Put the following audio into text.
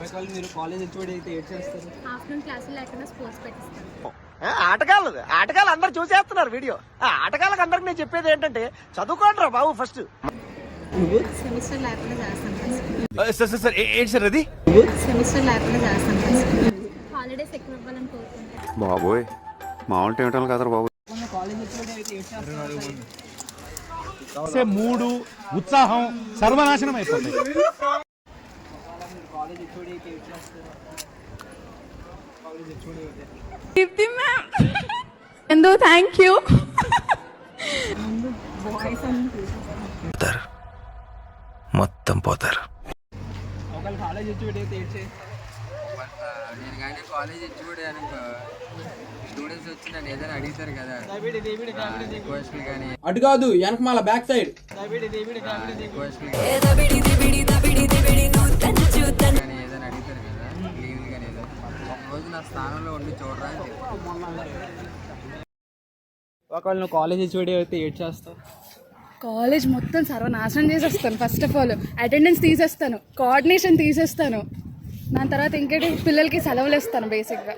ఒకవేళ మీరు college HOD అయితే ఏడ్ చేస్తారు? ఆఫ్టర్నూన్ క్లాసులు లేకుండా స్పోర్ట్స్ పెట్టిస్తాను. ఆటగాళ్ళు అందరు చూసేస్తున్నారు వీడియో. ఆటగాళ్ళకి అందరికి నేను చెప్పేది ఏంటంటే చదువుకోండి బాబు ఫస్ట్. సెమిస్టర్ లేకుండా చేస్తాను. సార్ ఏంటి సార్ అది? సెమిస్టర్ లేకుండా చేస్తాను. హాలిడేస్ ఎక్కువ ఇవ్వాలని కోరుకుంటాను. బాబోయ్ మామూలు ఏమిటాను కదా బాబు. కాలేజ్ హెచ్ఓడి అయితే ఏడ్ చేస్తారు? మూడు ఉత్సాహం సర్వనాశనం అయిపోతాయి. కాలేజ్ హెచ్ఓడి అయితే ఏడ్ చేస్తారు? కాలేజ్ హెచ్ఓడి అయితే దీప్తి మ్యామ్ ఎందు థ్యాంక్ యూ. మొత్తం పోతారు. ఒకవేళ కాలేజ్ హెచ్ఓడి అయితే ఏడ్ చేస్తారు? నేను కానీ కాలేజ్ హెచ్ఓడి అనుకో, స్టూడెంట్స్ వచ్చి నన్ను ఏదైనా అడుగుతారు కదా రిక్వెస్ట్లు కానీ, అటు కాదు వెనకమాల బ్యాక్ సైడ్ రిక్వెస్ట్లు కానీ ఏదైనా అడుగుతారు కదా, లీవ్లు కానీ ఏదో ఒకరోజు నా స్థానంలో ఉండి చూడరా అని చెప్తాను. ఒకవేళ నువ్వు కాలేజ్ హెచ్ఓడి అయితే ఏడ్ చేస్తావు? కాలేజ్ మొత్తం సర్వనాశనం చేసేస్తాను. ఫస్ట్ ఆఫ్ ఆల్ అటెండెన్స్ తీసేస్తాను, కోఆర్డినేషన్ తీసేస్తాను. దాని తర్వాత ఇంకేంటి పిల్లలకి సెలవులు ఇస్తాను బేసిక్గా.